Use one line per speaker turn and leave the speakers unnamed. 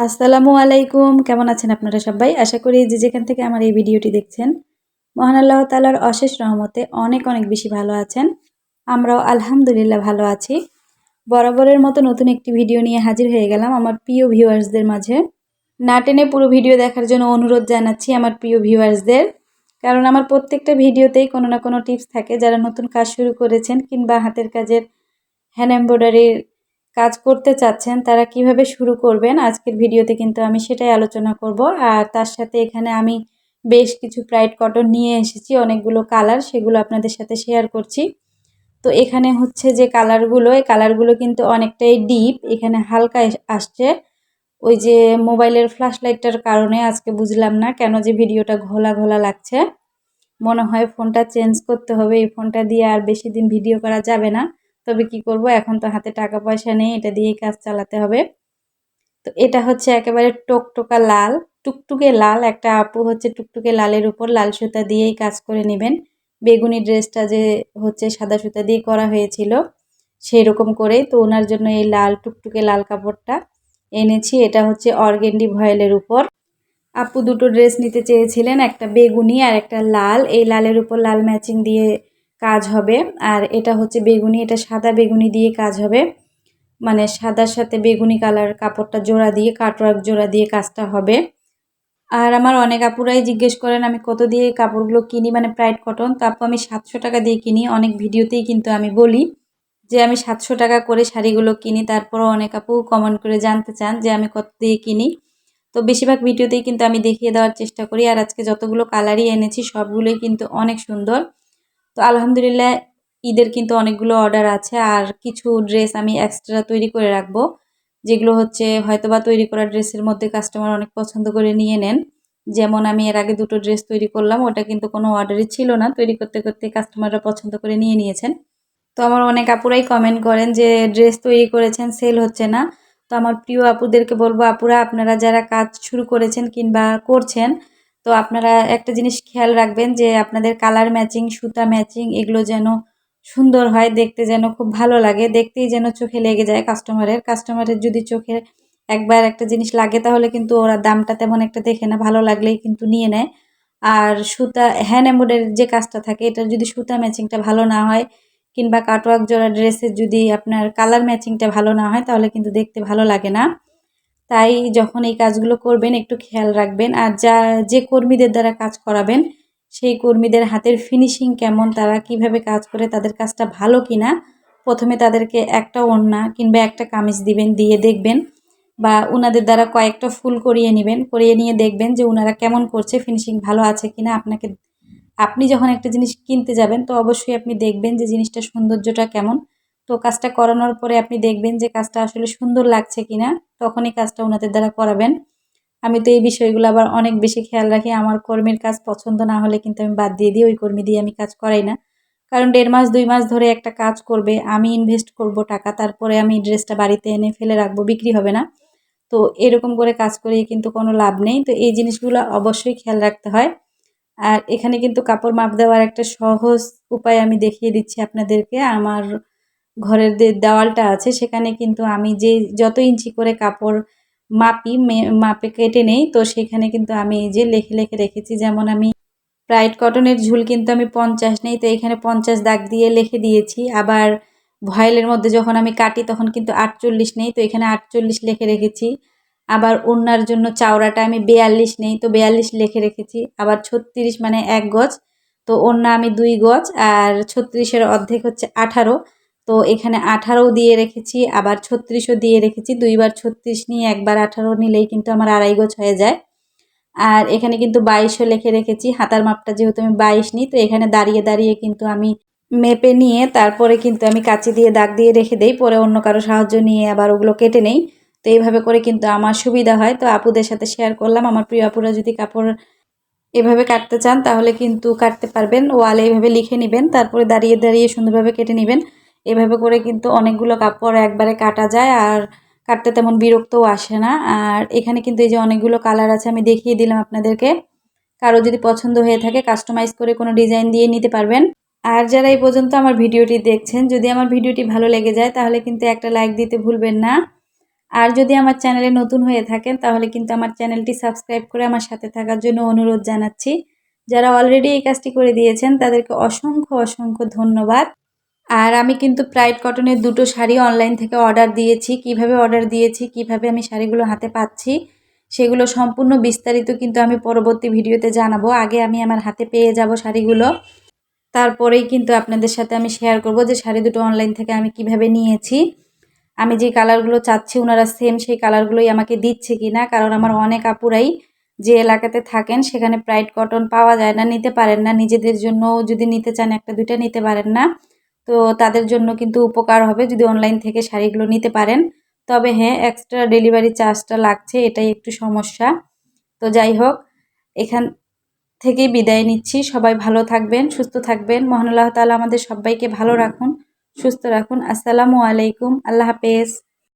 আসসালামু আলাইকুম। কেমন আছেন আপনারা সবাই? আশা করি যে যেখান থেকে আমার এই ভিডিওটি দেখছেন, মহান আল্লাহ তাআলার অশেষ রহমতে অনেক অনেক বেশি ভালো আছেন। আমরাও আলহামদুলিল্লাহ ভালো আছি। বরাবরের মতো নতুন একটি ভিডিও নিয়ে হাজির হয়ে গেলাম আমার প্রিয় ভিউয়ার্সদের মাঝে। না টেনে পুরো ভিডিও দেখার জন্য অনুরোধ জানাচ্ছি আমার প্রিয় ভিউয়ার্সদের। কারণ আমার প্রত্যেকটা ভিডিওতেই কোনো না কোনো টিপস থাকে যারা নতুন কাজ শুরু করেছেন কিংবা হাতের কাজের হ্যান্ড এমব্রয়ডারির কাজ করতে চাচ্ছেন তারা কিভাবে শুরু করবেন আজকের ভিডিওতে কিন্তু আমি সেটাই আলোচনা করব। আর তার সাথে এখানে আমি বেশ কিছু প্রাইড কটন নিয়ে এসেছি, অনেকগুলো কালার, সেগুলো আপনাদের সাথে শেয়ার করছি। তো এখানে হচ্ছে যে কালারগুলো, এই কালারগুলো কিন্তু অনেকটাই ডিপ, এখানে হালকা আসছে। ওই যে মোবাইলের ফ্ল্যাশ লাইটটার কারণে আজকে বুঝলাম না কেন যে ভিডিওটা ঘোলা ঘোলা লাগছে। মনে হয় ফোনটা চেঞ্জ করতে হবে, এই ফোনটা দিয়ে আর বেশি দিন ভিডিও করা যাবে না। তবে কি করব, এখন তো হাতে টাকা পয়সা নেই, এটা দিয়েই কাজ চালাতে হবে। তো এটা হচ্ছে একেবারে টকটকা লাল, টুকটুকে লাল। একটা আপু হচ্ছে টুকটুকে লালের উপর লাল সুতা দিয়েই কাজ করে নেবেন। বেগুনি ড্রেসটা যে হচ্ছে সাদা সুতা দিয়ে করা হয়েছিল সেই রকম করেই, তো ওনার জন্য এই লাল টুকটুকে লাল কাপড়টা এনেছি। এটা হচ্ছে অর্গেন্ডি ভয়েলের উপর। আপু দুটো ড্রেস নিতে চেয়েছিলেন, একটা বেগুনি আর একটা লাল। এই লালের উপর লাল ম্যাচিং দিয়ে কাজ হবে। আর এটা হচ্ছে বেগুনি, এটা সাদা বেগুনি দিয়ে কাজ হবে। মানে সাদার সাথে বেগুনি কালার কাপড়টা জোড়া দিয়ে, কাটওয়ার্ক জোড়া দিয়ে কাজটা হবে। আর আমার অনেক আপুরাই জিজ্ঞেস করেন আমি কত দিয়ে এই কাপড়গুলো কিনি, মানে প্রাইড কটন। তো আপু আমি 700 টাকা দিয়ে কিনি। অনেক ভিডিওতেই কিন্তু আমি বলি যে আমি 700 টাকা করে শাড়িগুলো কিনি। তারপরও অনেক আপু কমেন্ট করে জানতে চান যে আমি কত দিয়ে কিনি। তো বেশিরভাগ ভিডিওতেই কিন্তু আমি দেখিয়ে দেওয়ার চেষ্টা করি। আর আজকে যতগুলো কালারই এনেছি সবগুলোই কিন্তু অনেক সুন্দর। তো আলহামদুলিল্লাহ ঈদের কিন্তু অনেকগুলো অর্ডার আছে, আর কিছু ড্রেস আমি এক্সট্রা তৈরি করে রাখবো, যেগুলো হচ্ছে হয়তোবা তৈরি করা ড্রেসের মধ্যে কাস্টমার অনেক পছন্দ করে নিয়ে নেন। যেমন আমি এর আগে দুটো ড্রেস তৈরি করলাম, ওটা কিন্তু কোনো অর্ডারই ছিল না, তৈরি করতে করতে কাস্টমাররা পছন্দ করে নিয়ে নিয়েছেন। তো আমার অনেক আপুরাই কমেন্ট করেন যে ড্রেস তৈরি করেছেন, সেল হচ্ছে না। তো আমার প্রিয় আপুদেরকে বলবো, আপুরা আপনারা যারা কাজ শুরু করেছেন কিংবা করছেন, তো আপনারা একটা জিনিস খেয়াল রাখবেন যে আপনাদের কালার ম্যাচিং, সুতা ম্যাচিং এগুলো যেন সুন্দর হয়, দেখতে যেন খুব ভালো লাগে, দেখতেই যেন চোখে লেগে যায় কাস্টমারের যদি চোখে একবার একটা জিনিস লাগে তাহলে কিন্তু ওরা দামটা তেমন একটা দেখে না, ভালো লাগলেই কিন্তু নিয়ে নেয়। আর সুতা হ্যান্ড এমব্রয়ডারির যে কাজটা থাকে, এটার যদি সুতা ম্যাচিংটা ভালো না হয় কিংবা কাটওয়ার্ক জোড়া ড্রেসের যদি আপনার কালার ম্যাচিংটা ভালো না হয় তাহলে কিন্তু দেখতে ভালো লাগে না। তাই যখন এই কাজগুলো করবেন একটু খেয়াল রাখবেন। আর যে কর্মীদের দ্বারা কাজ করাবেন সেই কর্মীদের হাতের ফিনিশিং কেমন, তারা কিভাবে কাজ করে, তাদের কাজটা ভালো কিনা, প্রথমে তাদেরকে একটা ওড়না কিংবা একটা কামিজ দিবেন, দিয়ে দেখবেন, বা উনাদের দ্বারা কয়েকটা ফুল করিয়ে নেবেন, করিয়ে নিয়ে দেখবেন যে উনারা কেমন করছে, ফিনিশিং ভালো আছে কিনা। আপনি যখন একটা জিনিস কিনতে যাবেন তো অবশ্যই আপনি দেখবেন যে জিনিসটার সৌন্দর্যটা কেমন। তো কাজটা করানোর পরে আপনি দেখবেন যে কাজটা আসলে সুন্দর লাগছে কিনা, তখনই কাজটা ওনাদের দ্বারা করাবেন। আমি তো এই বিষয়গুলো আবার অনেক বেশি খেয়াল রাখি। আমার কর্মীর কাজ পছন্দ না হলে কিন্তু আমি বাদ দিয়ে দিই, ওই কর্মী দিয়ে আমি কাজ করাই না। কারণ 1.5 মাস 2 মাস ধরে একটা কাজ করবে, আমি ইনভেস্ট করব টাকা, তারপরে আমি ড্রেসটা বাড়িতে এনে ফেলে রাখবো, বিক্রি হবে না। তো এরকম করে কাজ করিয়ে কিন্তু কোনো লাভ নেই। তো এই জিনিসগুলো অবশ্যই খেয়াল রাখতে হয়। আর এখানে কিন্তু কাপড় মাপ দেওয়ার একটা সহজ উপায় আমি দেখিয়ে দিচ্ছি আপনাদেরকে। আমার ঘরের যে দেওয়ালটা আছে সেখানে কিন্তু আমি যে যত ইঞ্চি করে কাপড় মাপি, মাপে কেটে নেই, তো সেখানে কিন্তু আমি এই যে লিখে লিখে রেখেছি। যেমন আমি ব্রাইট কটনের ঝুল কিন্তু আমি 50 নেই, তো এখানে 50 দাগ দিয়ে লিখে দিয়েছি। আবার ভয়েলের মধ্যে যখন আমি কাটি তখন কিন্তু 48 নেই, তো এখানে 48 লিখে রেখেছি। আবার ওড়নার জন্য চওড়াটা আমি 42 নেই, তো 42 লিখে রেখেছি। আবার 36 মানে 1 গজ, তো ওড়না আমি 2 গজ, আর 36-এর অর্ধেক হচ্ছে 18, তো এখানে 18ও দিয়ে রেখেছি, আবার 36ও দিয়ে রেখেছি। দুইবার 36 নিয়ে একবার 18 নিলেই কিন্তু আমার 2.5 গজ হয়ে যায়। আর এখানে কিন্তু 22ও লিখে রেখেছি। হাতার মাপটা যেহেতু আমি 22 নিই, তো এখানে দাঁড়িয়ে দাঁড়িয়ে কিন্তু আমি মেপে নিয়ে তারপরে কিন্তু আমি কাঁচি দিয়ে দাগ দিয়ে রেখে দেই, পরে অন্য কারো সাহায্য নিয়ে আবার ওগুলো কেটে নেই। তো এইভাবে করে কিন্তু আমার সুবিধা হয়। তো আপুদের সাথে শেয়ার করলাম, আমার প্রিয় আপুরা যদি কাপড় এভাবে কাটতে চান তাহলে কিন্তু কাটতে পারবেন। ওয়ালে এভাবে লিখে নেবেন, তারপরে দাঁড়িয়ে দাঁড়িয়ে সুন্দরভাবে কেটে নেবেন। এভাবে করে কিন্তু অনেকগুলো কাপড় একবারে কাটা যায়, আর কাটতে তেমন বিরক্তও আসে না। আর এখানে কিন্তু এই যে অনেকগুলো কালার আছে, আমি দেখিয়ে দিলাম আপনাদেরকে। কারো যদি পছন্দ হয়ে থাকে কাস্টমাইজ করে কোনো ডিজাইন দিয়ে নিতে পারবেন। আর যারা এই পর্যন্ত আমার ভিডিওটি দেখছেন, যদি আমার ভিডিওটি ভালো লেগে যায় তাহলে কিন্তু একটা লাইক দিতে ভুলবেন না। আর যদি আমার চ্যানেলে নতুন হয়ে থাকেন তাহলে কিন্তু আমার চ্যানেলটি সাবস্ক্রাইব করে আমার সাথে থাকার জন্য অনুরোধ জানাচ্ছি। যারা অলরেডি এই কাজটি করে দিয়েছেন তাদেরকে অসংখ্য অসংখ্য ধন্যবাদ। আর আমি কিন্তু প্রাইড কটনের 2টো শাড়ি অনলাইন থেকে অর্ডার দিয়েছি। কিভাবে অর্ডার দিয়েছি, কিভাবে আমি শাড়িগুলো হাতে পাচ্ছি, সেগুলো সম্পূর্ণ বিস্তারিত কিন্তু আমি পরবর্তী ভিডিওতে জানাবো। আগে আমি আমার হাতে পেয়ে যাব শাড়িগুলো, তারপরেই কিন্তু আপনাদের সাথে আমি শেয়ার করব যে শাড়ি দুটো অনলাইন থেকে আমি কিভাবে নিয়েছি। আমি যে কালারগুলো চাচ্ছি ওনারা সেম সেই কালারগুলোই আমাকে দিচ্ছে কিনা, কারণ আমার অনেক আপুরাই যে এলাকাতে থাকেন সেখানে প্রাইড কটন পাওয়া যায় না, নিতে পারেন না। নিজেদের জন্য যদি নিতে চান একটা দুইটা নিতে পারেন না, তো তাদের জন্য কিন্তু উপকার হবে যদি অনলাইন থেকে শাড়িগুলো নিতে পারেন। তবে হ্যাঁ, এক্সট্রা ডেলিভারি চার্জটা লাগছে, এটাই একটু সমস্যা। তো যাই হোক, এখান থেকেই বিদায় নিচ্ছি। সবাই ভালো থাকবেন, সুস্থ থাকবেন। মহান আল্লাহ তাআলা আমাদের সবাইকে ভালো রাখুন, সুস্থ রাখুন। আসসালামু আলাইকুম, আল্লাহ হাফেজ।